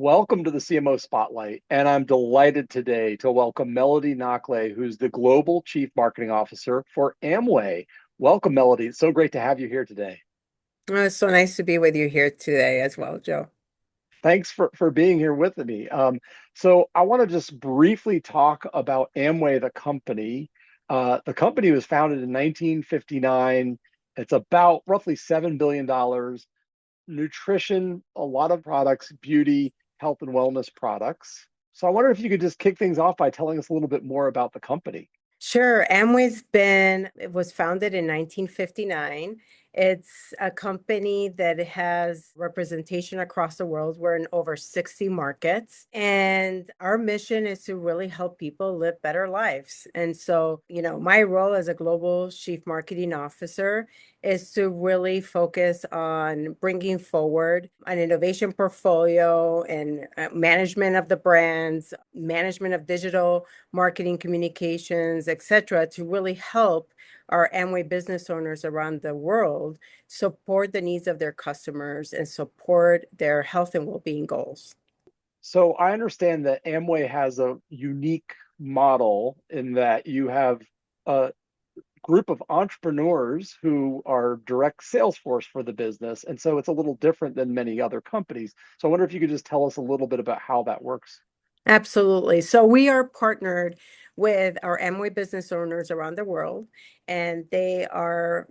Welcome to the CMO Spotlight, and I'm delighted today to welcome Melodie Nakhle, who's the Global Chief Marketing Officer for Amway. Welcome, Melodie. It's so great to have you here today. It's so nice to be with you here today as well, Joe. Thanks for being here with me. So I want to just briefly talk about Amway, the company. The company was founded in 1959. It's about roughly $7 billion. Nutrition, a lot of products, beauty, health and wellness products. So I wonder if you could just kick things off by telling us a little bit more about the company. Sure. It was founded in 1959. It's a company that has representation across the world. We're in over 60 markets, and our mission is to really help people live better lives. And so, my role as a global chief marketing officer is to really focus on bringing forward an innovation portfolio and management of the brands, management of digital marketing communications, etc., to really help our Amway business owners around the world support the needs of their customers and support their health and well-being goals. So I understand that Amway has a unique model in that you have a group of entrepreneurs who are direct sales force for the business. And so it's a little different than many other companies. So I wonder if you could just tell us a little bit about how that works. Absolutely. So we are partnered with our Amway business owners around the world, and they are,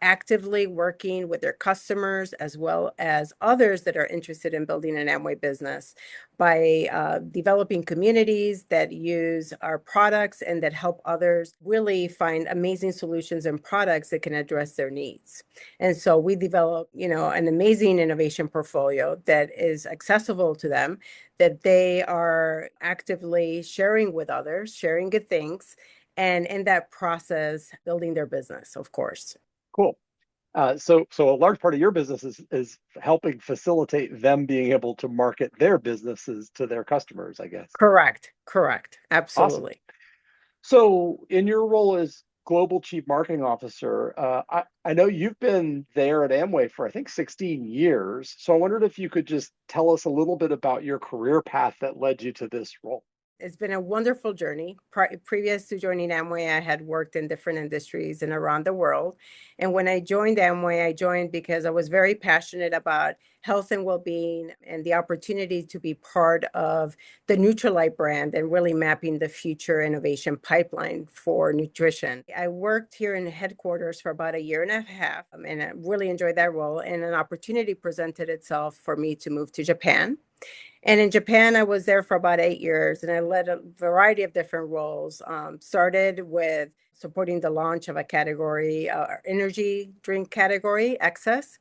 actively working with their customers as well as others that are interested in building an Amway business by developing communities that use our products and that help others really find amazing solutions and products that can address their needs. And so we develop, an amazing innovation portfolio that is accessible to them, that they are actively sharing with others, sharing good things, and in that process, building their business, of course. Cool. So a large part of your business is helping facilitate them being able to market their businesses to their customers, I guess. Correct. Awesome. Absolutely. So in your role as Global Chief Marketing Officer, I know you've been there at Amway for, I think, 16 years. So I wondered if you could just tell us a little bit about your career path that led you to this role. It's been a wonderful journey. Previous to joining Amway, I had worked in different industries and around the world. And when I joined Amway, I joined because I was very passionate about health and well-being and the opportunity to be part of the Nutrilite brand and really mapping the future innovation pipeline for nutrition. I worked here in headquarters for about a year and a half, and I really enjoyed that role. And an opportunity presented itself for me to move to Japan. And in Japan, I was there for about 8 years, and I led a variety of different roles. Started with supporting the launch of a category, energy drink category, Excess.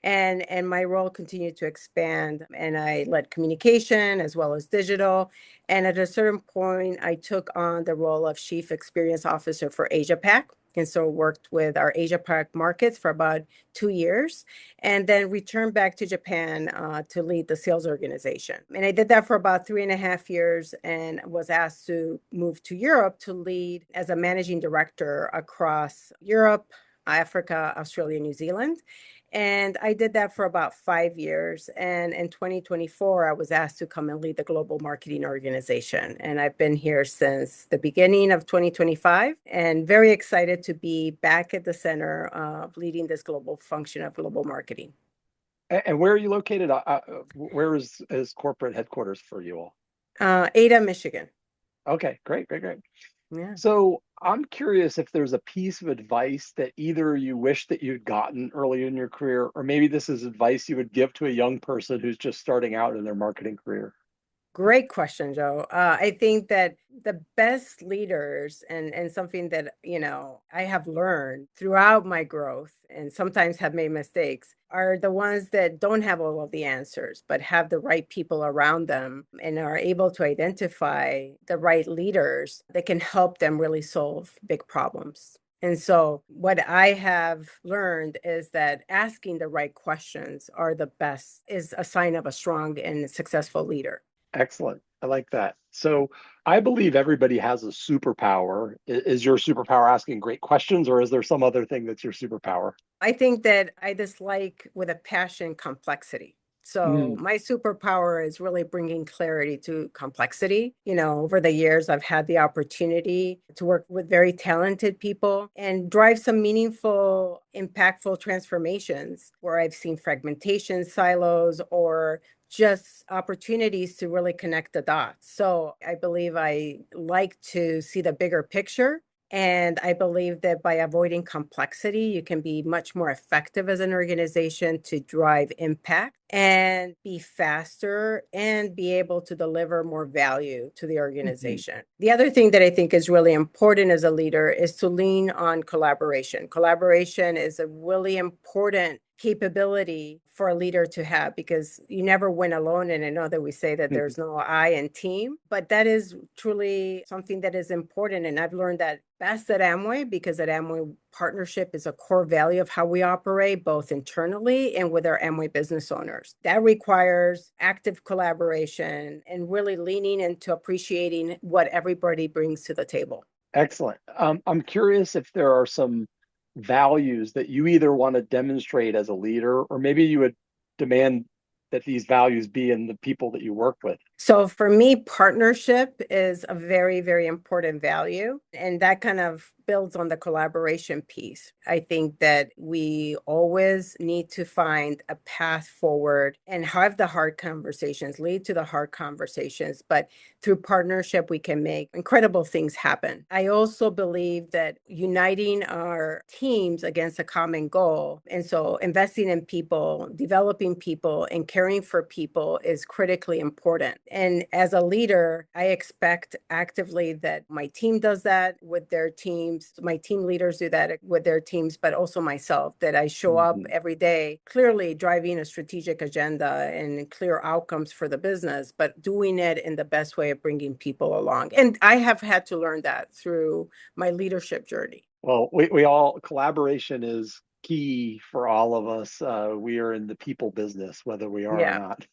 And my role continued to expand, and I led communication as well as digital. And at a certain point, I took on the role of Chief Experience Officer for Asia Pac. And so worked with our Asia Pac markets for about 2 years, and then returned back to Japan to lead the sales organization. And I did that for about 3.5 years and was asked to move to Europe to lead as a managing director across Europe, Africa, Australia, New Zealand. And I did that for about 5 years. And in 2024, I was asked to come and lead the global marketing organization. And I've been here since the beginning of 2025 and very excited to be back at the center of leading this global function of global marketing. And where are you located? Where is corporate headquarters for you all? Ada, Michigan. Okay, great. Yeah. So I'm curious if there's a piece of advice that either you wish that you'd gotten early in your career, or maybe this is advice you would give to a young person who's just starting out in their marketing career. Great question, Joe. I think that the best leaders and something that, I have learned throughout my growth and sometimes have made mistakes are the ones that don't have all of the answers, but have the right people around them and are able to identify the right leaders that can help them really solve big problems. And so, what I have learned is that asking the right questions is a sign of a strong and successful leader. Excellent. I like that. So I believe everybody has a superpower. Is your superpower asking great questions, or is there some other thing that's your superpower? I think that I dislike with a passion complexity. So Mm, my superpower is really bringing clarity to complexity. Over the years, I've had the opportunity to work with very talented people and drive some meaningful, impactful transformations where I've seen fragmentation, silos, or just opportunities to really connect the dots. So I believe I like to see the bigger picture. And I believe that by avoiding complexity, you can be much more effective as an organization to drive impact and be faster and be able to deliver more value to the mhm, organization. The other thing that I think is really important as a leader is to lean on collaboration. Collaboration is a really important capability for a leader to have because you never win alone. And I know that we say that mhm. there's no I in team, but that is truly something that is important. And I've learned that best at Amway because at Amway, partnership is a core value of how we operate, both internally and with our Amway business owners. That requires active collaboration and really leaning into appreciating what everybody brings to the table. Excellent. I'm curious if there are some values that you either want to demonstrate as a leader, or maybe you would demand that these values be in the people that you work with. So for me, partnership is a very, very important value. And that kind of builds on the collaboration piece. I think that we always need to find a path forward and have the hard conversations, lead to the hard conversations. But through partnership, we can make incredible things happen. I also believe that uniting our teams against a common goal, and so investing in people, developing people, and caring for people is critically important. And as a leader, I expect actively that my team does that with their teams, my team leaders do that with their teams, but also myself, that I show up Mhm. every day clearly driving a strategic agenda and clear outcomes for the business, but doing it in the best way of bringing people along. And I have had to learn that through my leadership journey. Well, we all, collaboration is key for all of us. We are in the people business, whether we are or Yeah. not.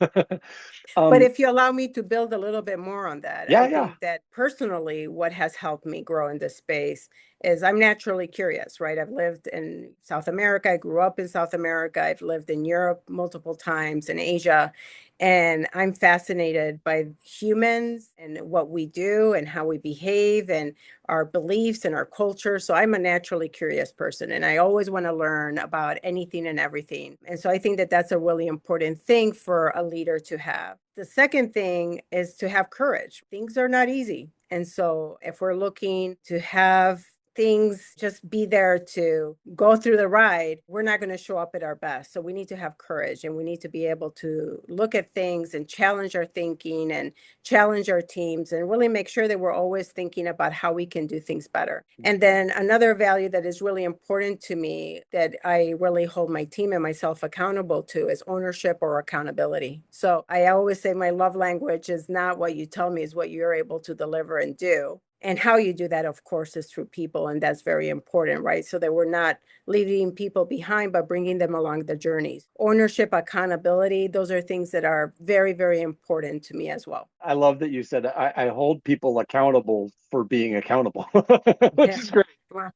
But Um, if you allow me to build a little bit more on that, yeah, I yeah. think that personally, what has helped me grow in this space is I'm naturally curious, right? I've lived in South America. I grew up in South America. I've lived in Europe multiple times, in Asia. And I'm fascinated by humans and what we do and how we behave and our beliefs and our culture. So I'm a naturally curious person and I always want to learn about anything and everything. And so I think that that's a really important thing for a leader to have. The second thing is to have courage. Things are not easy. And so if we're looking to have things just be there to go through the ride, we're not going to show up at our best. So we need to have courage and we need to be able to look at things and challenge our thinking and challenge our teams and really make sure that we're always thinking about how we can do things better. And Mhm. then another value that is really important to me that I really hold my team and myself accountable to is ownership or accountability. So I always say my love language is not what you tell me, is what you're able to deliver and do. And how you do that, of course, is through people. And that's very important, right? So that we're not leaving people behind, but bringing them along the journeys. Ownership, accountability, those are things that are very, very important to me as well. I love that you said I hold people accountable for being accountable, which Yeah. is great. Well,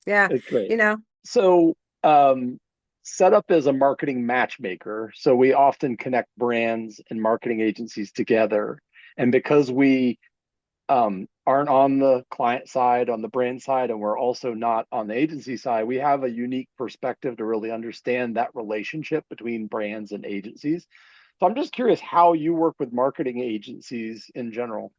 yeah. It's great. You know, So, set up as a marketing matchmaker. So we often connect brands and marketing agencies together. And because we aren't on the client side, on the brand side, and we're also not on the agency side, we have a unique perspective to really understand that relationship between brands and agencies. So I'm just curious how you work with marketing agencies in general.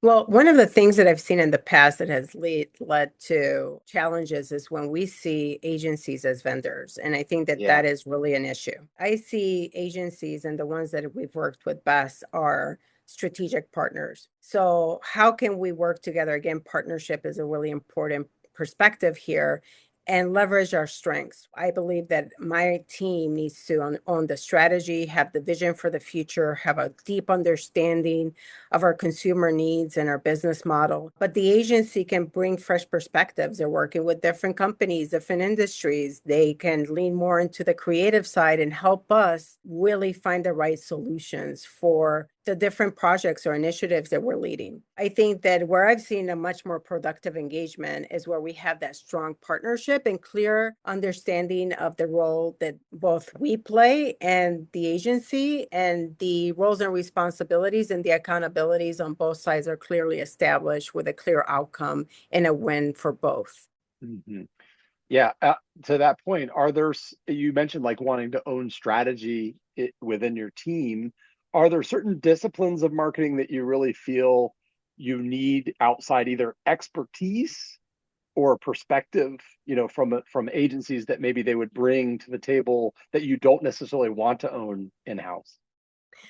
well, one of the things that I've seen in the past that has led to challenges is when we see agencies as vendors. And I think that Yeah. that is really an issue. I see agencies and the ones that we've worked with best are strategic partners. So, how can we work together? Again, partnership is a really important perspective here and leverage our strengths. I believe that my team needs to own the strategy, have the vision for the future, have a deep understanding of our consumer needs and our business model. But the agency can bring fresh perspectives. They're working with different companies, different industries. They can lean more into the creative side and help us really find the right solutions for the different projects or initiatives that we're leading. I think that where I've seen a much more productive engagement is where we have that strong partnership and clear understanding of the role that both we play and the agency, and the roles and responsibilities and the accountabilities on both sides are clearly established with a clear outcome and a win for both. Mhm. Yeah, to that point, you mentioned like wanting to own strategy within your team. Are there certain disciplines of marketing that you really feel you need outside either expertise or perspective, from agencies that maybe they would bring to the table that you don't necessarily want to own in-house?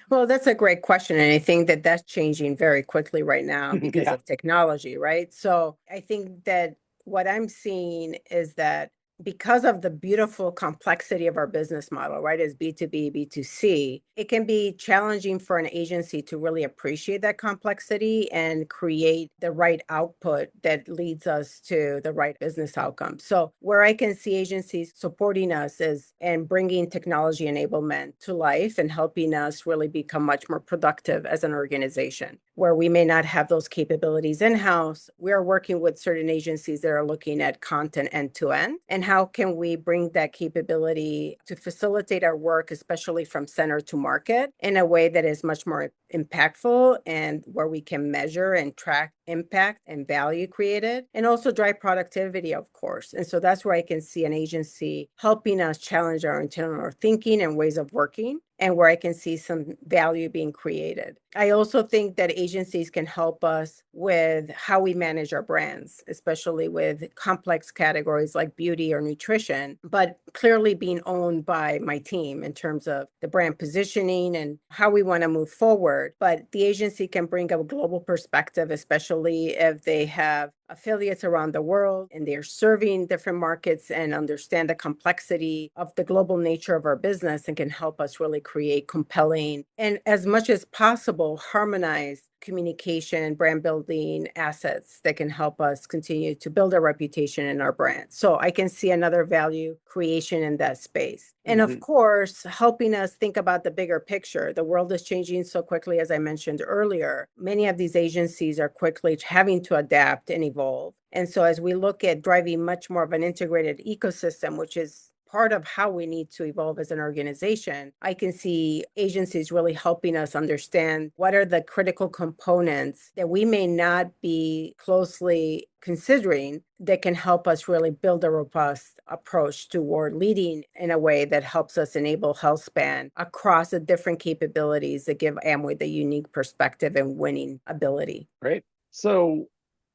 Well, that's a great question. And I think that that's changing very quickly right now because Yeah. of technology, right? So I think that what I'm seeing is that because of the beautiful complexity of our business model, right, as B2B, B2C, it can be challenging for an agency to really appreciate that complexity and create the right output that leads us to the right business outcome. So where I can see agencies supporting us is and bringing technology enablement to life and helping us really become much more productive as an organization. Where we may not have those capabilities in-house, we are working with certain agencies that are looking at content end to end, and how can we bring that capability to facilitate our work, especially from center to market, in a way that is much more impactful and where we can measure and track impact and value created, and also drive productivity, of course. And so that's where I can see an agency helping us challenge our internal thinking and ways of working, and where I can see some value being created. I also think that agencies can help us with how we manage our brands, especially with complex categories like beauty or nutrition, but clearly being owned by my team in terms of the brand positioning and how we want to move forward. But the agency can bring a global perspective, especially if they have affiliates around the world and they're serving different markets and understand the complexity of the global nature of our business, and can help us really create compelling and, as much as possible, harmonize communication, brand building assets that can help us continue to build a reputation in our brand. So I can see another value creation in that space. And of Hmm. course, helping us think about the bigger picture. The world is changing so quickly, as I mentioned earlier. Many of these agencies are quickly having to adapt and evolve. And so as we look at driving much more of an integrated ecosystem, which is part of how we need to evolve as an organization, I can see agencies really helping us understand what are the critical components that we may not be closely considering that can help us really build a robust approach toward leading in a way that helps us enable health span across the different capabilities that give Amway the unique perspective and winning ability. Great. So,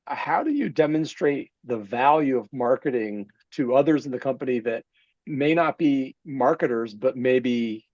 how do you demonstrate the value of marketing to others in the company that may not be marketers, but maybe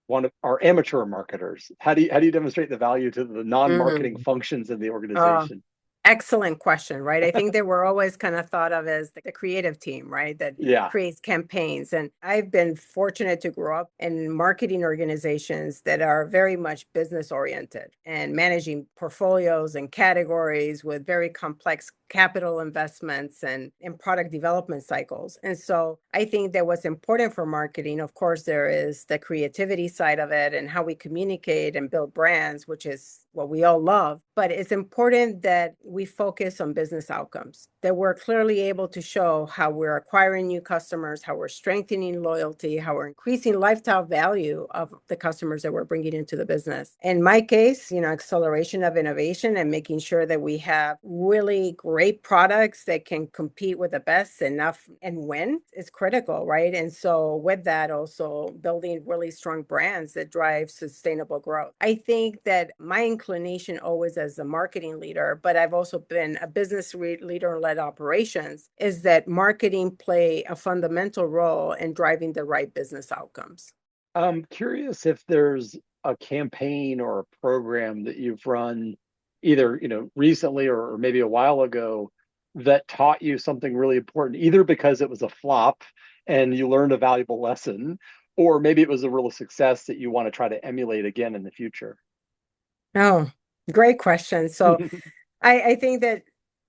one of our amateur marketers? How do you demonstrate the value to the non-marketing Mm. functions in the Oh, organization? excellent question, right? I think that we're always kind of thought of as the creative team, right? That Yeah, creates campaigns. And I've been fortunate to grow up in marketing organizations that are very much business oriented and managing portfolios and categories with very complex capital investments and product development cycles. And so I think that what's important for marketing, of course, there is the creativity side of it and how we communicate and build brands, which is what we all love. But it's important that we focus on business outcomes, that we're clearly able to show how we're acquiring new customers, how we're strengthening loyalty, how we're increasing lifetime value of the customers that we're bringing into the business. In my case, acceleration of innovation and making sure that we have really great products that can compete with the best enough and win is critical, right? And so with that, also building really strong brands that drive sustainable growth. I think that my inclination always as a marketing leader, but I've also been a business leader and led operations, is that marketing play a fundamental role in driving the right business outcomes. I'm curious if there's a campaign or a program that you've run either, recently or maybe a while ago that taught you something really important, either because it was a flop and you learned a valuable lesson, or maybe it was a real success that you want to try to emulate again in the future. Oh, great question. So I think that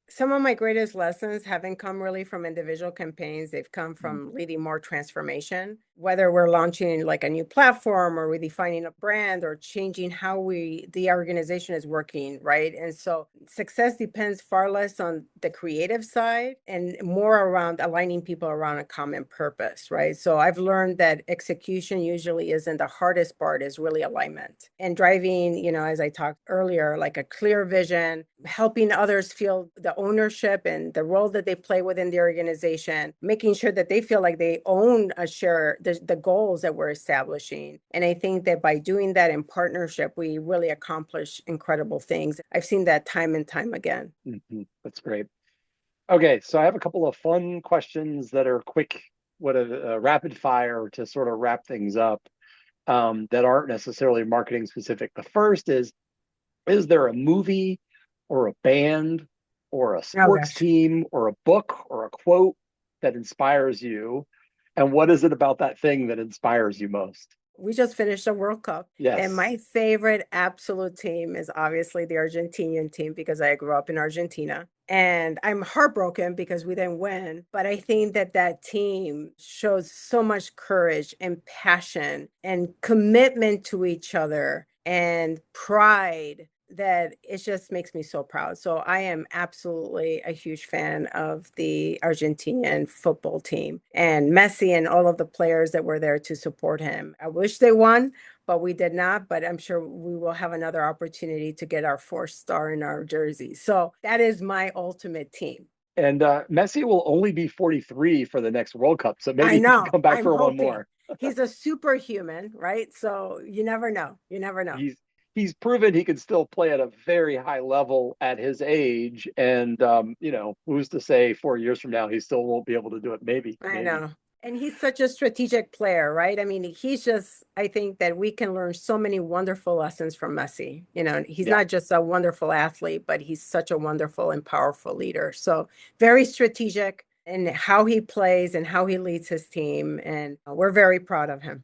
Some of my greatest lessons haven't come really from individual campaigns. They've come Mm, from leading more transformation, whether we're launching like a new platform or redefining a brand or changing how the organization is working, right? And so success depends far less on the creative side and more around aligning people around a common purpose, right? So I've learned that execution usually isn't the hardest part, is really alignment and driving, as I talked earlier, like a clear vision, helping others feel the ownership and the role that they play within the organization, making sure that they feel like they own a share the goals that we're establishing. And I think that by doing that in partnership, we really accomplish incredible things. I've seen that time and time again. that's great. Okay, so I have a couple of fun questions that are quick, rapid fire to sort of wrap things up, that aren't necessarily marketing specific. The first is there a movie or a band or a Oh sports gosh. team or a book or a quote that inspires you? And what is it about that thing that inspires you most? We just finished the World Cup, and Yes. my favorite absolute team is obviously the Argentinian team because I grew up in Argentina. And I'm heartbroken because we didn't win, but I think that that team shows so much courage and passion and commitment to each other and pride that it just makes me so proud. So I am absolutely a huge fan of the Argentinian football team and Messi and all of the players that were there to support him. I wish they won, but we did not. But I'm sure we will have another opportunity to get our fourth star in our jersey. So that is my ultimate team. And Messi will only be 43 for the next World Cup, so I maybe he can know. come back I'm for one hoping. more. He's a superhuman, right? So you never know. You never know. He's proven he can still play at a very high level at his age, and who's to say 4 years from now he still won't be able to do it? Maybe, I maybe. know. And he's such a strategic player, right? I mean, I think that we can learn so many wonderful lessons from Messi. He's Yeah. not just a wonderful athlete, but he's such a wonderful and powerful leader. So, very strategic in how he plays and how he leads his team. And we're very proud of him.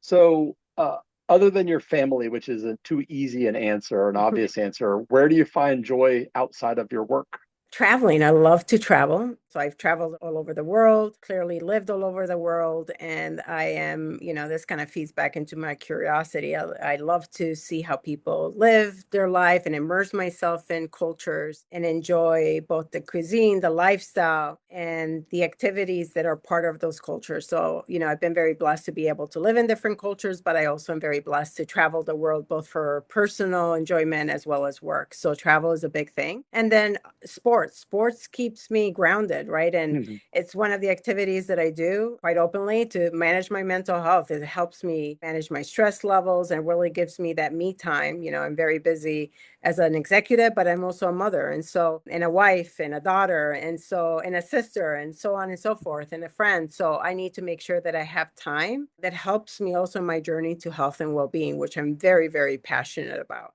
So, other than your family, which is a too easy an answer, an obvious answer, where do you find joy outside of your work? Traveling. I love to travel. So I've traveled all over the world, clearly lived all over the world. And I am, this kind of feeds back into my curiosity. I love to see how people live their life and immerse myself in cultures and enjoy both the cuisine, the lifestyle, and the activities that are part of those cultures. So, I've been very blessed to be able to live in different cultures, but I also am very blessed to travel the world both for personal enjoyment as well as work. So travel is a big thing. And then sports keeps me grounded, right? And it's one of the activities that I do quite openly to manage my mental health. It helps me manage my stress levels and really gives me that me time. I'm very busy as an executive, but I'm also a mother, and a wife and a daughter, and a sister, and so on and so forth, and a friend. So I need to make sure that I have time that helps me also in my journey to health and well-being, which I'm very, very passionate about.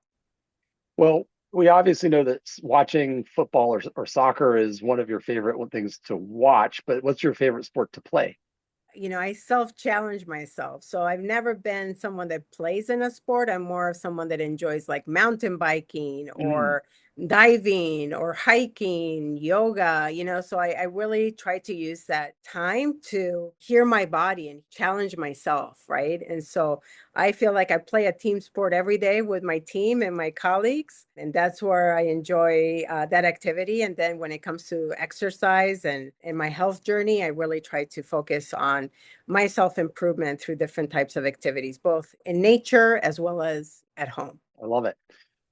Well, we obviously know that watching football or soccer is one of your favorite things to watch, but what's your favorite sport to play? I self-challenge myself. So I've never been someone that plays in a sport. I'm more of someone that enjoys like mountain biking Mm. or diving or hiking, yoga, so I really try to use that time to hear my body and challenge myself, right? And so I feel like I play a team sport every day with my team and my colleagues, and that's where I enjoy that activity. And then when it comes to exercise and in my health journey, I really try to focus on my self improvement through different types of activities, both in nature as well as at home. I love it.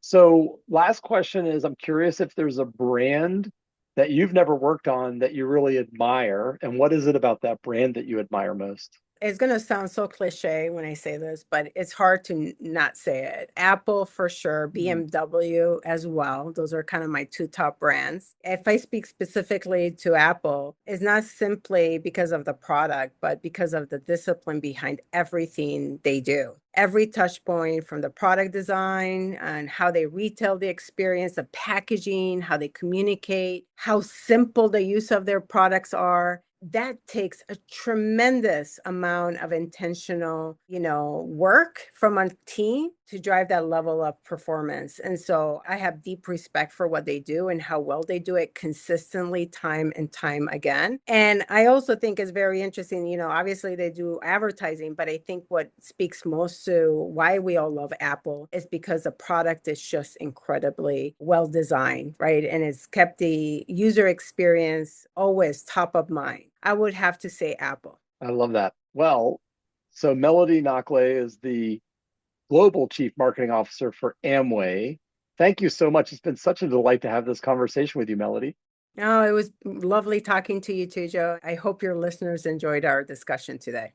So, last question is I'm curious if there's a brand that you've never worked on that you really admire, and what is it about that brand that you admire most? It's going to sound so cliche when I say this, but it's hard to not say it. Apple for sure, Mm. BMW as well. Those are kind of my two top brands. If I speak specifically to Apple, it's not simply because of the product, but because of the discipline behind everything they do. Every touch point from the product design and how they retail the experience, the packaging, how they communicate, how simple the use of their products are, that takes a tremendous amount of intentional, work from a team to drive that level of performance. And so I have deep respect for what they do and how well they do it consistently, time and time again. And I also think it's very interesting, obviously they do advertising, but I think what speaks most to why we all love Apple is because the product is just incredibly well designed, right? And it's kept the user experience always top of mind. I would have to say Apple. I love that. Well, so Melodie Nakhle is the Global Chief Marketing Officer for Amway. Thank you so much. It's been such a delight to have this conversation with you, Melodie. Oh, it was lovely talking to you too, Joe. I hope your listeners enjoyed our discussion today.